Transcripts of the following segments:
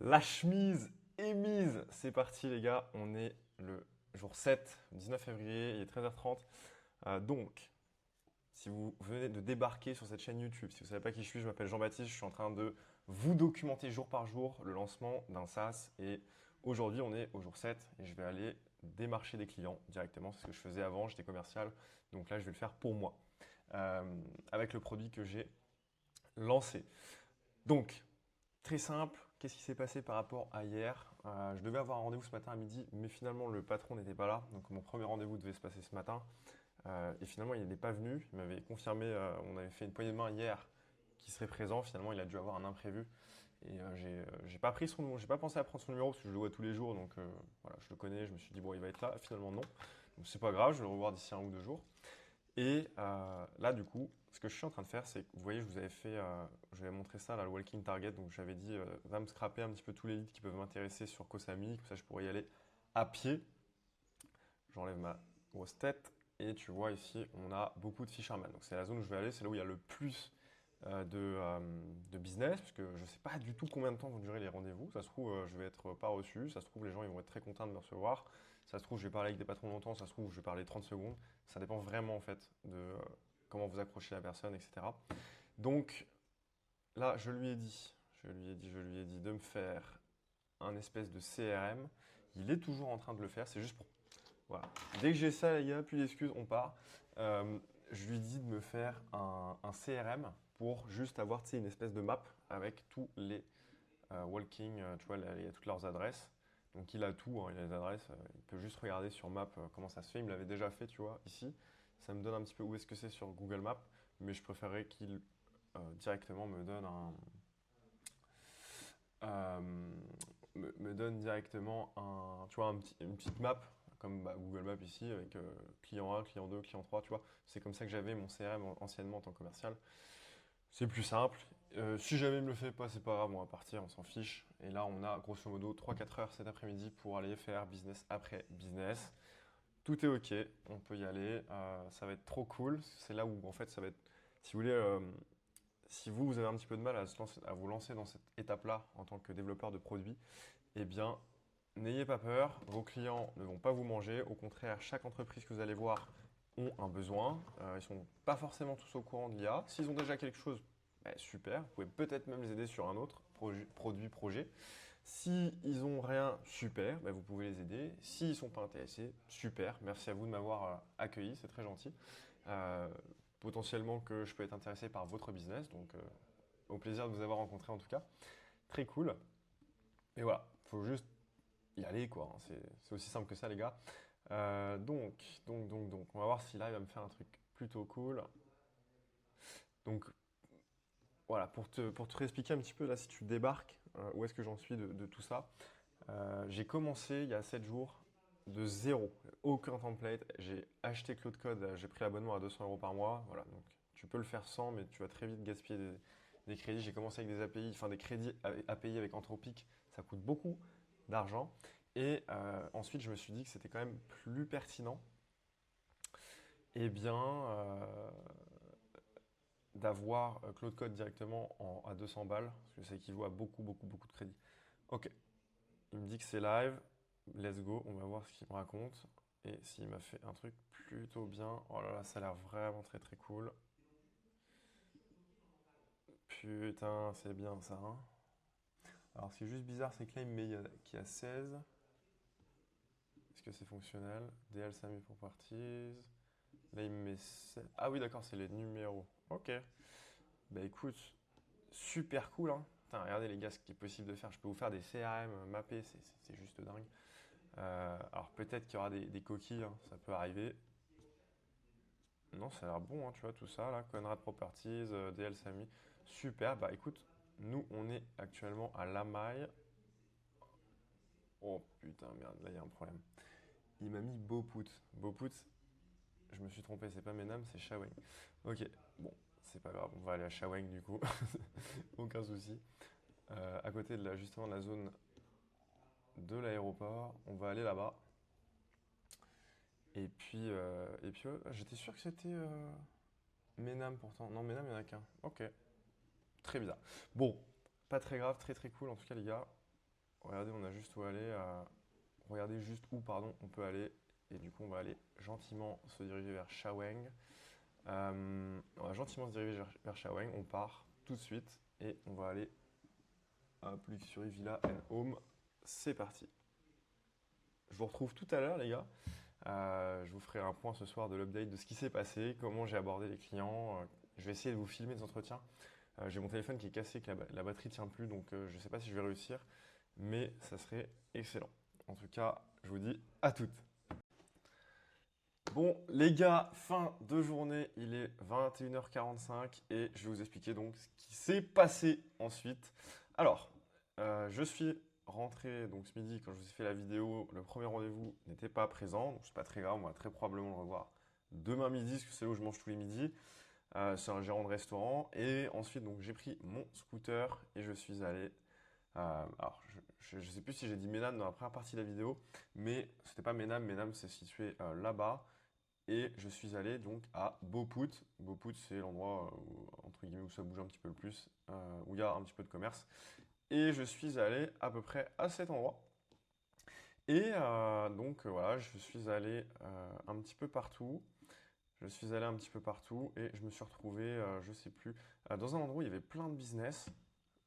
La chemise est mise. C'est parti les gars, on est le jour 7, 19 février, il est 13h30. Donc, si vous venez de débarquer sur cette chaîne YouTube, si vous ne savez pas qui je suis, je m'appelle Jean-Baptiste, je suis en train de vous documenter jour par jour le lancement d'un SaaS. Et aujourd'hui, on est au jour 7 et je vais aller démarcher des clients directement. C'est ce que je faisais avant, j'étais commercial. Donc là, je vais le faire pour moi, avec le produit que j'ai lancé. Donc, très simple, qu'est-ce qui s'est passé par rapport à hier? Je devais avoir un rendez-vous ce matin à midi, mais finalement le patron n'était pas là. Donc mon premier rendez-vous devait se passer ce matin. Et finalement il n'est pas venu. Il m'avait confirmé, on avait fait une poignée de main hier, qu'il serait présent. Finalement il a dû avoir un imprévu. Et j'ai pas pris son numéro, j'ai pas pensé à prendre son numéro parce que je le vois tous les jours. Donc voilà, je le connais, je me suis dit bon il va être là. Finalement non. Donc c'est pas grave, je vais le revoir d'ici 1 ou 2 jours. Et là, du coup, ce que je suis en train de faire, c'est que vous voyez, je vous avais fait, je vous avais montré ça, là, le Walking Target. Donc, j'avais dit, va me scraper un petit peu tous les leads qui peuvent m'intéresser sur Kosami. Comme ça, je pourrais y aller à pied. J'enlève ma grosse tête. Et tu vois ici, on a beaucoup de Fisherman. Donc, c'est la zone où je vais aller. C'est là où il y a le plus de business. Parce que je ne sais pas du tout combien de temps vont durer les rendez-vous. Ça se trouve, je vais être pas reçu. Ça se trouve, les gens ils vont être très contents de me recevoir. Ça se trouve, je vais parler avec des patrons longtemps. Ça se trouve, je vais parler 30 secondes. Ça dépend vraiment en fait de comment vous accrochez la personne, etc. Donc là, je lui ai dit de me faire un espèce de CRM. Il est toujours en train de le faire. C'est juste pour. Voilà. Dès que j'ai ça, les gars, plus d'excuses, on part. Je lui dis de me faire un CRM pour juste avoir une espèce de map avec tous les walking, tu vois, il y a toutes leurs adresses. Donc il a tout, hein, il a les adresses. Il peut juste regarder sur Map comment ça se fait. Il me l'avait déjà fait, tu vois, ici. Ça me donne un petit peu où est-ce que c'est sur Google Maps. Mais je préférerais qu'il directement me donne euh, me donne directement tu vois, une petite map comme Google Maps ici avec client 1, client 2, client 3, tu vois. C'est comme ça que j'avais mon CRM anciennement en tant que commercial. C'est plus simple. Si jamais il me le fait pas, c'est pas grave, on va partir, on s'en fiche. Et là, on a grosso modo 3-4 heures cet après-midi pour aller faire business après business. Tout est ok, on peut y aller. Ça va être trop cool. C'est là où, en fait, ça va être. Si vous voulez, si vous avez un petit peu de mal à vous lancer dans cette étape-là en tant que développeur de produits, eh bien, n'ayez pas peur. Vos clients ne vont pas vous manger. Au contraire, chaque entreprise que vous allez voir ont un besoin. Ils ne sont pas forcément tous au courant de l'IA. S'ils ont déjà quelque chose, super. Vous pouvez peut-être même les aider sur un autre produit, projet. S'ils n'ont rien, super. Vous pouvez les aider. S'ils ne sont pas intéressés, super. Merci à vous de m'avoir accueilli. C'est très gentil. Euh, Potentiellement que je peux être intéressé par votre business. Donc, au plaisir de vous avoir rencontré en tout cas. Très cool. Et voilà, il faut juste y aller, quoi. C'est aussi simple que ça, les gars. Donc, on va voir si là, il va me faire un truc plutôt cool. Donc, voilà, pour te réexpliquer un petit peu, là, si tu débarques, où est-ce que j'en suis de tout ça. J'ai commencé il y a 7 jours de zéro, aucun template. J'ai acheté Claude Code, j'ai pris l'abonnement à 200 euros par mois. Voilà, donc tu peux le faire sans, mais tu vas très vite gaspiller des crédits. J'ai commencé avec des API, enfin des crédits API avec Anthropic, ça coûte beaucoup d'argent. Et ensuite, je me suis dit que c'était quand même plus pertinent, eh bien, d'avoir Claude Code directement à 200 balles, parce que ça équivaut à beaucoup, beaucoup, beaucoup de crédits. Ok, il me dit que c'est live. Let's go, on va voir ce qu'il me raconte. Et s'il m'a fait un truc plutôt bien. Oh là là, ça a l'air vraiment très très cool. Putain, c'est bien ça, hein. Alors ce qui est juste bizarre, c'est que là il me met qu'il y a 16. Est-ce que c'est fonctionnel? DL Sami pour parties. Là il me met 7. Ah oui d'accord, c'est les numéros. Ok. Bah écoute, super cool, hein. Putain, regardez les gars, ce qui est possible de faire. Je peux vous faire des CRM mappés, c'est juste dingue. Alors peut-être qu'il y aura des coquilles, hein, ça peut arriver. Non, ça a l'air bon, hein, tu vois, tout ça, là. Conrad Properties, DL Sami. Super, bah écoute, nous, on est actuellement à La Maille. Oh putain, merde, là, il y a un problème. Il m'a mis Beaupout. Beaupout, je me suis trompé, c'est pas Menam, c'est Shaweng. Ok, bon, c'est pas grave, on va aller à Shaweng du coup. Aucun souci. À côté justement de la zone de l'aéroport, on va aller là-bas. Et puis ouais, j'étais sûr que c'était Menam pourtant. Non, Menam, il n'y en a qu'un. Ok. Très bizarre. Bon, pas très grave, très très cool en tout cas les gars. regardez, on a juste où aller. Regardez juste où, pardon, on peut aller. Et du coup, on va aller gentiment se diriger vers Shaweng. On va gentiment se diriger vers Shaweng. On part tout de suite et on va aller à Luxury Villa and Home. C'est parti. Je vous retrouve tout à l'heure, les gars. Je vous ferai un point ce soir de l'update de ce qui s'est passé, comment j'ai abordé les clients. Je vais essayer de vous filmer des entretiens. J'ai mon téléphone qui est cassé, que la batterie tient plus, donc je ne sais pas si je vais réussir, mais ça serait excellent. En tout cas, je vous dis à toutes. Bon, les gars, fin de journée, il est 21h45 et je vais vous expliquer donc ce qui s'est passé ensuite. Alors, je suis rentré donc ce midi quand je vous ai fait la vidéo. Le premier rendez-vous n'était pas présent, donc c'est pas très grave. On va très probablement le revoir demain midi, parce que c'est là où je mange tous les midis. C'est un gérant de restaurant. Et ensuite, donc j'ai pris mon scooter et je suis allé. Alors, je ne sais plus si j'ai dit Ménam dans la première partie de la vidéo, mais c'était pas Ménam. Ménam, c'est situé là-bas. Et je suis allé donc à Beaupout. Beaupout, c'est l'endroit entre guillemets où ça bouge un petit peu le plus, où il y a un petit peu de commerce. Et je suis allé à peu près à cet endroit. Et donc voilà, je suis allé un petit peu partout. Je suis allé un petit peu partout et je me suis retrouvé, je sais plus, dans un endroit où il y avait plein de business,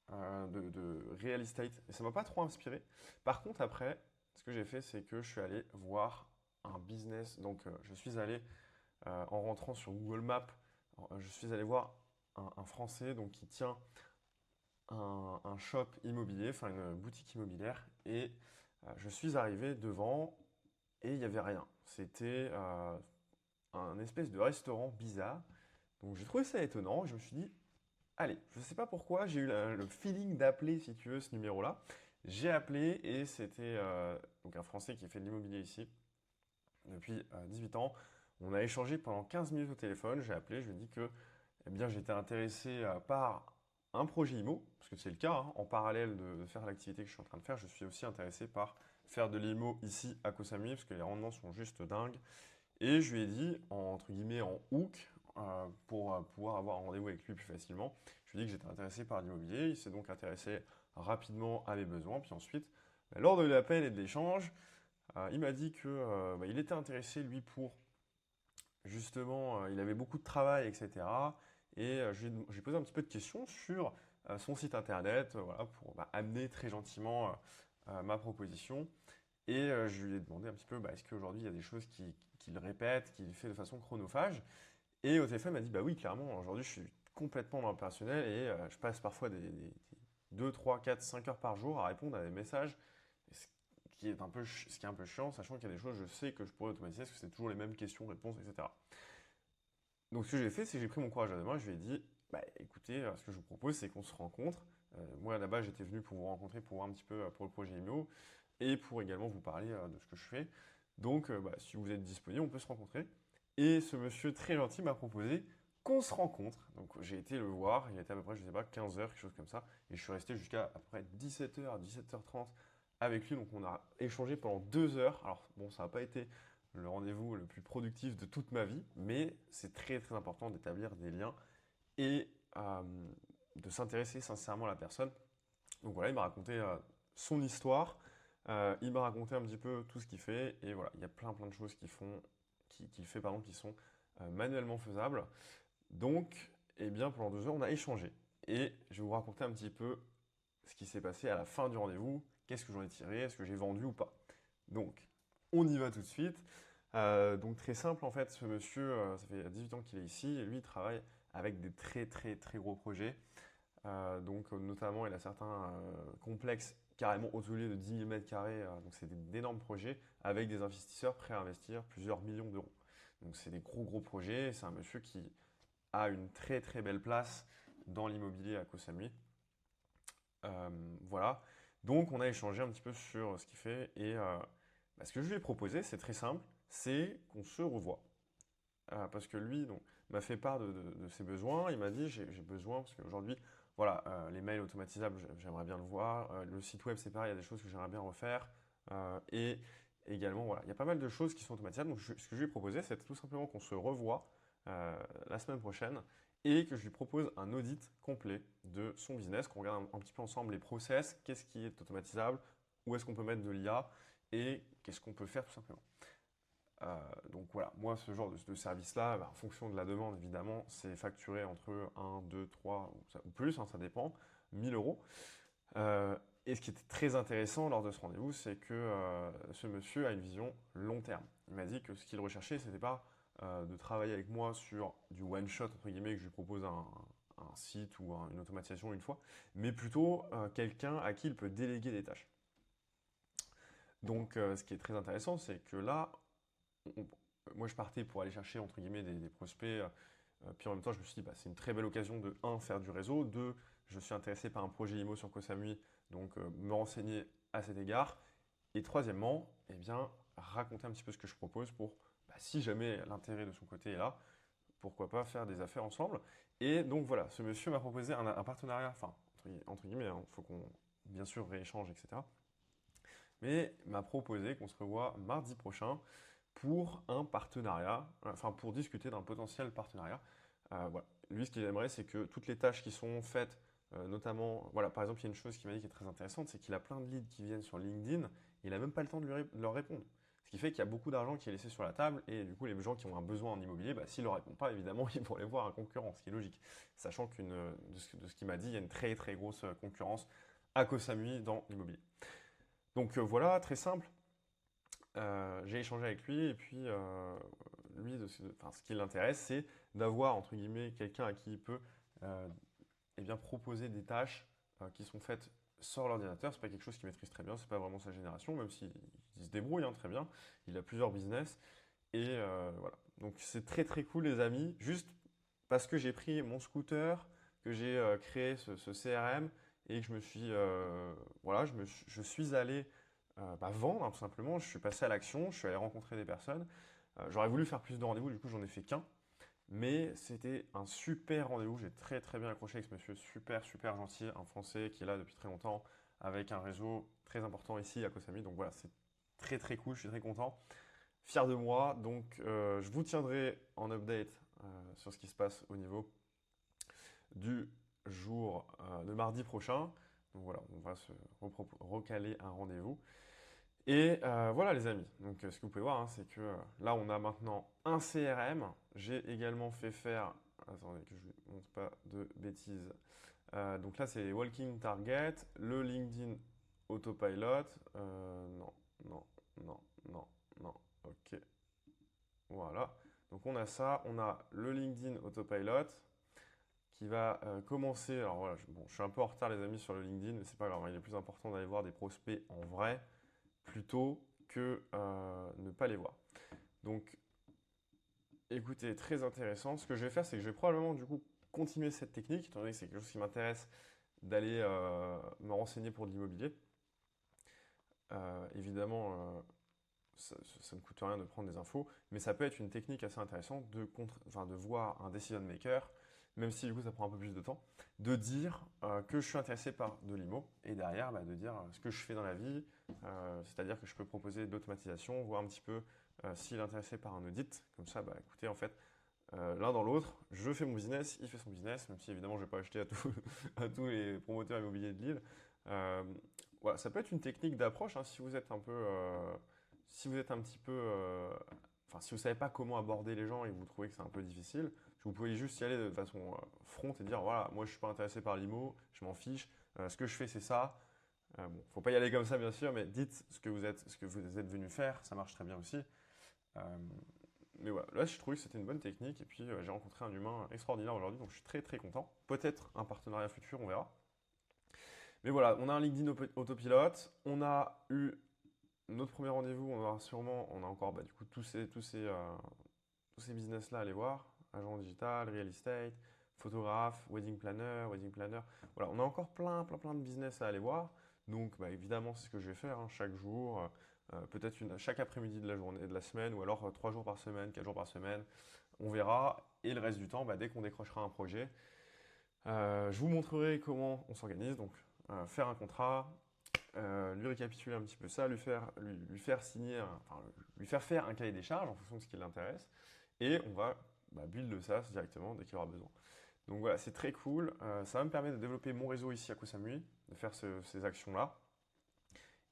de real estate. Et ça m'a pas trop inspiré. Par contre, après, ce que j'ai fait, c'est que je suis allé voir un business. Donc, je suis allé en rentrant sur Google Maps, je suis allé voir un Français donc, qui tient un shop immobilier, enfin une boutique immobilière, et je suis arrivé devant et il n'y avait rien. C'était un espèce de restaurant bizarre. Donc j'ai trouvé ça étonnant. Je me suis dit, allez, je ne sais pas pourquoi, j'ai eu le feeling d'appeler, si tu veux, ce numéro-là. J'ai appelé et c'était donc un Français qui fait de l'immobilier ici depuis 18 ans. On a échangé pendant 15 minutes au téléphone. J'ai appelé, je lui ai dit que eh bien, j'étais intéressé par un projet IMO, parce que c'est le cas, hein. En parallèle de faire l'activité que je suis en train de faire, je suis aussi intéressé par faire de l'IMO ici à Koh Samui, parce que les rendements sont juste dingues. Et je lui ai dit, entre guillemets, en hook, pour pouvoir avoir un rendez-vous avec lui plus facilement, je lui ai dit que j'étais intéressé par l'immobilier. Il s'est donc intéressé rapidement à mes besoins. Puis ensuite, lors de l'appel et de l'échange, il m'a dit que il était intéressé, lui, pour justement, il avait beaucoup de travail, etc. Et j'ai posé un petit peu de questions sur son site internet, voilà, pour amener très gentiment ma proposition. Et je lui ai demandé un petit peu, est-ce qu'aujourd'hui il y a des choses qu'il répète, qu'il fait de façon chronophage. Et au téléphone, il m'a dit, bah oui, clairement, aujourd'hui je suis complètement dans le personnel et je passe parfois des 2, 3, 4, 5 heures par jour à répondre à des messages, ce qui est un peu chiant, sachant qu'il y a des choses, je sais que je pourrais automatiser, parce que c'est toujours les mêmes questions, réponses, etc. Donc ce que j'ai fait, c'est que j'ai pris mon courage à deux mains, je lui ai dit, écoutez, ce que je vous propose, c'est qu'on se rencontre. Moi, là-bas, j'étais venu pour vous rencontrer, pour voir un petit peu pour le projet IMO, et pour également vous parler de ce que je fais. Donc, si vous êtes disponible, on peut se rencontrer. Et ce monsieur très gentil m'a proposé qu'on se rencontre. Donc, j'ai été le voir, il était à peu près, je sais pas, 15 heures, quelque chose comme ça. Et je suis resté jusqu'à à peu près 17h, 17h30 avec lui. Donc, on a échangé pendant 2 heures. Alors, bon, ça n'a pas été le rendez-vous le plus productif de toute ma vie, mais c'est très très important d'établir des liens et de s'intéresser sincèrement à la personne. Donc voilà, il m'a raconté son histoire, il m'a raconté un petit peu tout ce qu'il fait, et voilà, il y a plein de choses qu'il fait, pardon, qui sont manuellement faisables. Donc, eh bien, pendant 2 heures, on a échangé. Et je vais vous raconter un petit peu ce qui s'est passé à la fin du rendez-vous, qu'est-ce que j'en ai tiré, est-ce que j'ai vendu ou pas. Donc, on y va tout de suite. Donc très simple en fait, ce monsieur, ça fait 18 ans qu'il est ici et lui il travaille avec des très très très gros projets. Donc notamment il a certains complexes carrément hôteliers de 10 000 mètres carrés, donc c'est d'énormes projets avec des investisseurs prêts à investir plusieurs millions d'euros. Donc c'est des gros projets, c'est un monsieur qui a une très très belle place dans l'immobilier à Koh Samui. Voilà, donc on a échangé un petit peu sur ce qu'il fait et ce que je lui ai proposé, c'est très simple, c'est qu'on se revoie. Parce que lui donc, m'a fait part de ses besoins, il m'a dit j'ai besoin, parce qu'aujourd'hui, voilà, les mails automatisables, j'aimerais bien le voir, le site web c'est pareil, il y a des choses que j'aimerais bien refaire, et également, voilà, il y a pas mal de choses qui sont automatisables, donc ce que je lui ai proposé, c'est tout simplement qu'on se revoie la semaine prochaine, et que je lui propose un audit complet de son business, qu'on regarde un petit peu ensemble les process, qu'est-ce qui est automatisable, où est-ce qu'on peut mettre de l'IA et qu'est-ce qu'on peut faire tout simplement. Donc voilà, moi ce genre de service-là, en fonction de la demande évidemment, c'est facturé entre 1, 2, 3 ou plus, hein, ça dépend, 1000 euros. Et ce qui était très intéressant lors de ce rendez-vous, c'est que ce monsieur a une vision long terme. Il m'a dit que ce qu'il recherchait, ce n'était pas de travailler avec moi sur du one-shot, entre guillemets, que je lui propose un site ou une automatisation une fois, mais plutôt quelqu'un à qui il peut déléguer des tâches. Donc ce qui est très intéressant, c'est que là, moi je partais pour aller chercher, entre guillemets, des prospects, puis en même temps je me suis dit, bah, c'est une très belle occasion de, un, faire du réseau, deux, je suis intéressé par un projet IMO sur Koh Samui, donc me renseigner à cet égard. Et troisièmement, eh bien, raconter un petit peu ce que je propose pour, bah, si jamais l'intérêt de son côté est là, pourquoi pas faire des affaires ensemble. Et donc voilà, ce monsieur m'a proposé un partenariat, enfin, entre guillemets, il faut qu'on, bien sûr, rééchange, etc. Mais m'a proposé qu'on se revoie mardi prochain pour un partenariat, enfin pour discuter d'un potentiel partenariat. Voilà. Lui, ce qu'il aimerait, c'est que toutes les tâches qui sont faites, notamment, voilà, par exemple, il y a une chose qu'il m'a dit qui est très intéressante, c'est qu'il a plein de leads qui viennent sur LinkedIn, il n'a même pas le temps de leur répondre. Ce qui fait qu'il y a beaucoup d'argent qui est laissé sur la table, et du coup, les gens qui ont un besoin en immobilier, bah, s'ils ne leur répondent pas, évidemment, ils vont aller voir un concurrent, ce qui est logique. Sachant de ce qu'il m'a dit, il y a une très très grosse concurrence à Koh Samui dans l'immobilier. Donc voilà, très simple. J'ai échangé avec lui et puis lui, ce qui l'intéresse, c'est d'avoir entre guillemets quelqu'un à qui il peut eh bien, proposer des tâches qui sont faites sur l'ordinateur. C'est pas quelque chose qu'il maîtrise très bien, c'est pas vraiment sa génération, même s'il se débrouille hein, très bien. Il a plusieurs business et voilà. Donc c'est très très cool les amis. Juste parce que j'ai pris mon scooter, que j'ai créé ce CRM et que je me suis voilà, je suis allé vendre hein, tout simplement. Je suis passé à l'action, je suis allé rencontrer des personnes. J'aurais voulu faire plus de rendez-vous, du coup j'en ai fait qu'un. Mais c'était un super rendez-vous, j'ai très très bien accroché avec ce monsieur, super super gentil, un Français qui est là depuis très longtemps, avec un réseau très important ici à Koh Samui. Donc voilà, c'est très très cool, je suis très content, fier de moi. Donc je vous tiendrai en update sur ce qui se passe au niveau du jour de mardi prochain. Donc voilà, on va se recaler un rendez-vous. Et voilà les amis, donc ce que vous pouvez voir, hein, c'est que là on a maintenant un CRM. J'ai également fait faire, attendez que je ne montre pas de bêtises. Donc là c'est Walking Target, le LinkedIn Autopilot. Non, non, non, non, non, ok. Voilà. Donc on a ça, on a le LinkedIn Autopilot qui va commencer. Alors voilà, bon, je suis un peu en retard les amis sur le LinkedIn, mais c'est pas grave, hein, il est plus important d'aller voir des prospects en vrai plutôt que ne pas les voir. Donc, écoutez, très intéressant. Ce que je vais faire, c'est que je vais probablement du coup continuer cette technique, étant donné que c'est quelque chose qui m'intéresse d'aller me renseigner pour de l'immobilier. Évidemment, ça ne coûte rien de prendre des infos, mais ça peut être une technique assez intéressante de voir un decision maker, même si du coup ça prend un peu plus de temps, de dire que je suis intéressé par de l'IMO et derrière de dire ce que je fais dans la vie, c'est-à-dire que je peux proposer de l'automatisation, voir un petit peu s'il est intéressé par un audit, comme ça, écoutez, en fait, l'un dans l'autre, je fais mon business, il fait son business, même si évidemment je ne vais pas acheter à tous les promoteurs immobiliers de Lille. Voilà, ça peut être une technique d'approche hein, si vous êtes un peu si vous êtes un petit peu, enfin, si vous ne savez pas comment aborder les gens et que vous trouvez que c'est un peu difficile, vous pouvez juste y aller de façon front et dire voilà, moi je ne suis pas intéressé par l'IMO, je m'en fiche, ce que je fais c'est ça. Bon, faut pas y aller comme ça bien sûr, mais dites ce que vous êtes venu faire, ça marche très bien aussi. Mais voilà, là je trouvais que c'était une bonne technique et puis j'ai rencontré un humain extraordinaire aujourd'hui, donc je suis très très content. Peut-être un partenariat futur, on verra. Mais voilà, on a un LinkedIn autopilote, on a eu notre premier rendez-vous, on a encore du coup tous ces business-là à aller voir, agent digital, real estate, photographe, wedding planner. Voilà, on a encore plein de business à aller voir. Donc évidemment, c'est ce que je vais faire hein, chaque jour, peut-être chaque après-midi de la journée, de la semaine, ou alors 3 jours par semaine, 4 jours par semaine. On verra. Et le reste du temps, dès qu'on décrochera un projet, je vous montrerai comment on s'organise. Donc faire un contrat, lui récapituler un petit peu ça, lui faire signer, lui faire faire un cahier des charges en fonction de ce qui l'intéresse, et on va build le SaaS directement dès qu'il aura besoin. Donc voilà, c'est très cool. Ça va me permettre de développer mon réseau ici à Koh Samui, de faire ces actions-là.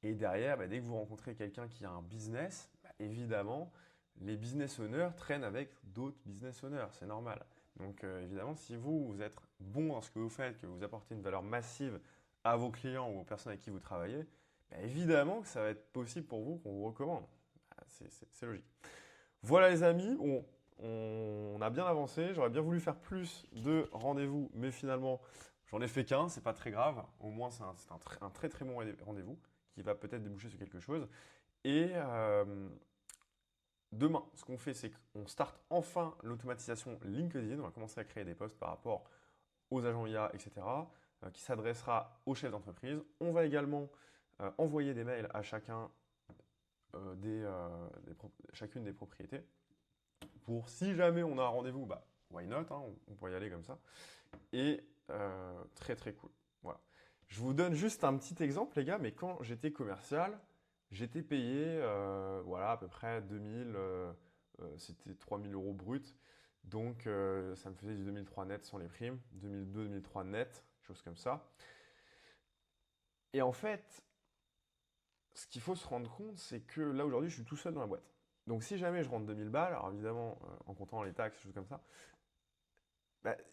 Et derrière, dès que vous rencontrez quelqu'un qui a un business, évidemment, les business owners traînent avec d'autres business owners, c'est normal. Donc évidemment, si vous êtes bon dans ce que vous faites, que vous apportez une valeur massive à vos clients ou aux personnes avec qui vous travaillez, évidemment que ça va être possible pour vous qu'on vous recommande. C'est logique. Voilà les amis, on a bien avancé. J'aurais bien voulu faire plus de rendez-vous, mais finalement, j'en ai fait qu'un, c'est pas très grave. Au moins, c'est un très très bon rendez-vous qui va peut-être déboucher sur quelque chose. Et demain, ce qu'on fait, c'est qu'on starte enfin l'automatisation LinkedIn. On va commencer à créer des posts par rapport aux agents IA, etc., qui s'adressera aux chefs d'entreprise. On va également envoyer des mails à chacune des propriétés pour si jamais on a un rendez-vous, why not, hein, on pourrait y aller comme ça. Et très très cool. Voilà. Je vous donne juste un petit exemple, les gars, mais quand j'étais commercial, j'étais payé voilà, à peu près 2000, c'était 3000 euros brut. Donc ça me faisait du 2003 net sans les primes, 2002-2003 net, chose comme ça. Et en fait, ce qu'il faut se rendre compte, c'est que là aujourd'hui, je suis tout seul dans la boîte. Donc si jamais je rentre 2000 balles, alors évidemment en comptant les taxes, choses comme ça,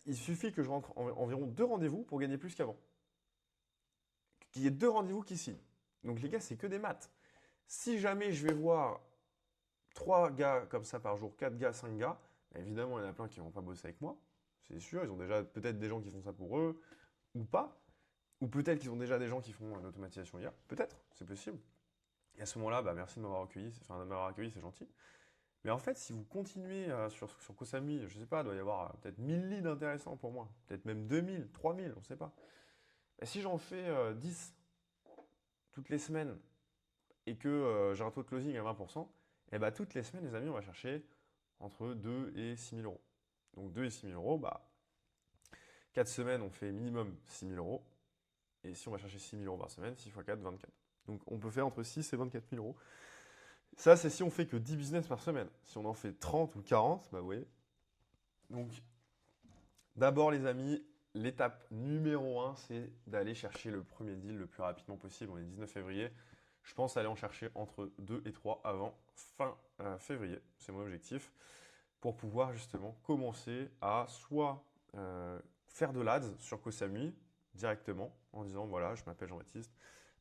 il suffit que je rentre environ 2 rendez-vous pour gagner plus qu'avant. Qu'il y ait 2 rendez-vous qui signent. Donc les gars, c'est que des maths. Si jamais je vais voir 3 gars comme ça par jour, 4 gars, 5 gars, évidemment, il y en a plein qui ne vont pas bosser avec moi. C'est sûr, ils ont déjà peut-être des gens qui font ça pour eux, ou pas. Ou peut-être qu'ils ont déjà des gens qui font l'automatisation IA. Peut-être, c'est possible. Et à ce moment-là, merci de m'avoir accueilli, c'est gentil. Mais en fait, si vous continuez sur Kosami, je ne sais pas, il doit y avoir peut-être 1000 leads intéressants pour moi. Peut-être même 2000, 3000, on ne sait pas. Et si j'en fais 10 toutes les semaines et que j'ai un taux de closing à 20%, toutes les semaines, les amis, on va chercher entre 2 et 6 000 euros. Donc 2 et 6 000 euros, 4 semaines, on fait minimum 6 000 euros. Et si on va chercher 6 000 euros par semaine, 6 x 4, 24. Donc on peut faire entre 6 et 24 000 euros. Ça, c'est si on fait que 10 business par semaine. Si on en fait 30 ou 40, vous voyez. Donc, d'abord, les amis, l'étape numéro 1, c'est d'aller chercher le premier deal le plus rapidement possible. On est 19 février. Je pense aller en chercher entre 2 et 3 avant fin février. C'est mon objectif. Pour pouvoir justement commencer à soit faire de l'ADS sur Kosami directement en disant voilà, je m'appelle Jean-Baptiste,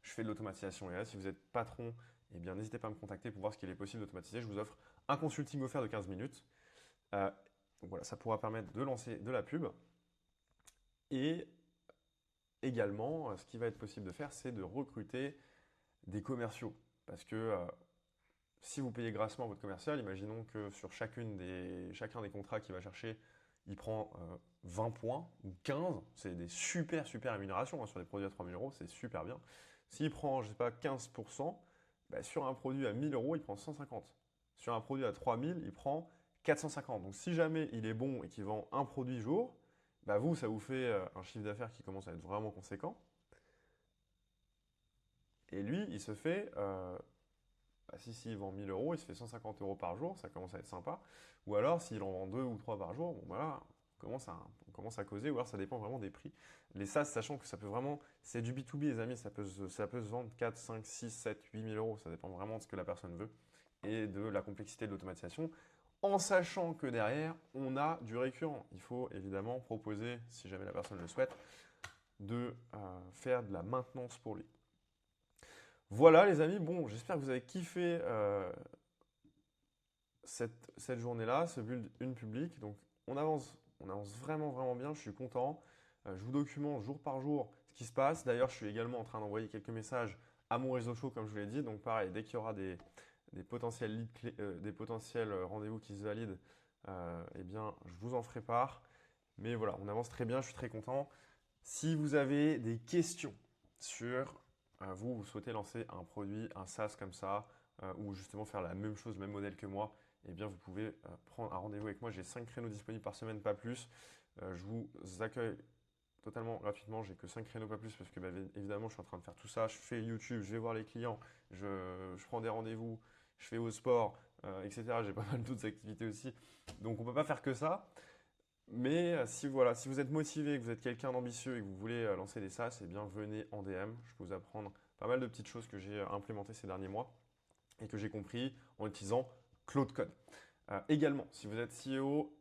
je fais de l'automatisation IA. Si vous êtes patron, n'hésitez pas à me contacter pour voir ce qu'il est possible d'automatiser. Je vous offre un consulting offert de 15 minutes. Donc voilà, ça pourra permettre de lancer de la pub. Et également, ce qui va être possible de faire, c'est de recruter des commerciaux. Parce que si vous payez grassement votre commercial, imaginons que sur chacun des contrats qu'il va chercher, il prend 20 points ou 15, c'est des super rémunérations sur des produits à 3 000 euros, c'est super bien. S'il prend, je ne sais pas, 15%, sur un produit à 1 000 euros, il prend 150. Sur un produit à 3 000, il prend 450. Donc si jamais il est bon et qu'il vend un produit jour, vous, ça vous fait un chiffre d'affaires qui commence à être vraiment conséquent. Et lui, il se fait, si il vend 1 000 euros, il se fait 150 euros par jour, ça commence à être sympa. Ou alors, s'il en vend 2 ou 3 par jour, on commence à causer, ou alors ça dépend vraiment des prix. Les SaaS, sachant que ça peut vraiment, c'est du B2B les amis, ça peut se vendre 4, 5, 6, 7, 8 000 euros, ça dépend vraiment de ce que la personne veut et de la complexité de l'automatisation, en sachant que derrière, on a du récurrent. Il faut évidemment proposer, si jamais la personne le souhaite, de faire de la maintenance pour lui. Voilà les amis, bon, j'espère que vous avez kiffé cette journée-là, ce build une public. Donc on avance vraiment bien, je suis content. Je vous documente jour par jour ce qui se passe. D'ailleurs, je suis également en train d'envoyer quelques messages à mon réseau chaud, comme je vous l'ai dit. Donc pareil, dès qu'il y aura des potentiels rendez-vous qui se valident, je vous en ferai part. Mais voilà, on avance très bien, je suis très content. Si vous avez des questions sur vous souhaitez lancer un produit, un SaaS comme ça, ou justement faire la même chose, le même modèle que moi, vous pouvez prendre un rendez-vous avec moi. J'ai 5 créneaux disponibles par semaine, pas plus. Je vous accueille totalement gratuitement. J'ai que 5 créneaux, pas plus, parce que évidemment, je suis en train de faire tout ça. Je fais YouTube, je vais voir les clients, je prends des rendez-vous, je fais au sport, etc. J'ai pas mal d'autres activités aussi. Donc, on ne peut pas faire que ça. Mais si vous êtes motivé, que vous êtes quelqu'un d'ambitieux et que vous voulez lancer des SaaS, venez en DM. Je peux vous apprendre pas mal de petites choses que j'ai implémentées ces derniers mois et que j'ai compris en utilisant Claude Code. Également, si vous êtes CEO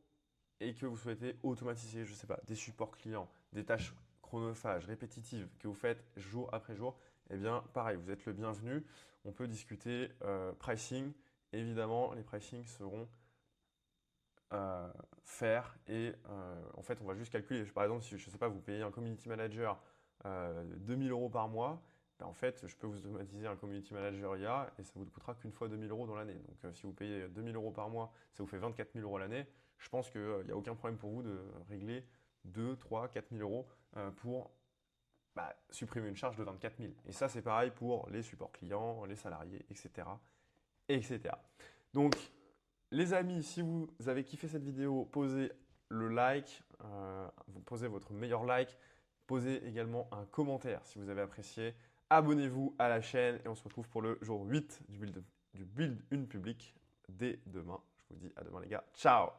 et que vous souhaitez automatiser, je ne sais pas, des supports clients, des tâches chronophages, répétitives que vous faites jour après jour, eh bien pareil, vous êtes le bienvenu. On peut discuter pricing. Évidemment, les pricing seront faire et en fait, on va juste calculer. Par exemple, si je ne sais pas, vous payez un community manager 2000 € par mois, ben, en fait, je peux vous automatiser un community manager IA et ça vous coûtera qu'une fois 2000 € dans l'année. Donc, si vous payez 2000 € par mois, ça vous fait 24 000 € l'année. Je pense qu'il n'y a aucun problème pour vous de régler 2, 3, 4 000 € pour supprimer une charge de 24 000. Et ça, c'est pareil pour les supports clients, les salariés, etc. etc. Donc, les amis, si vous avez kiffé cette vidéo, posez le like, vous posez votre meilleur like, posez également un commentaire si vous avez apprécié. Abonnez-vous à la chaîne et on se retrouve pour le jour 8 du Build une public dès demain. Je vous dis à demain les gars. Ciao!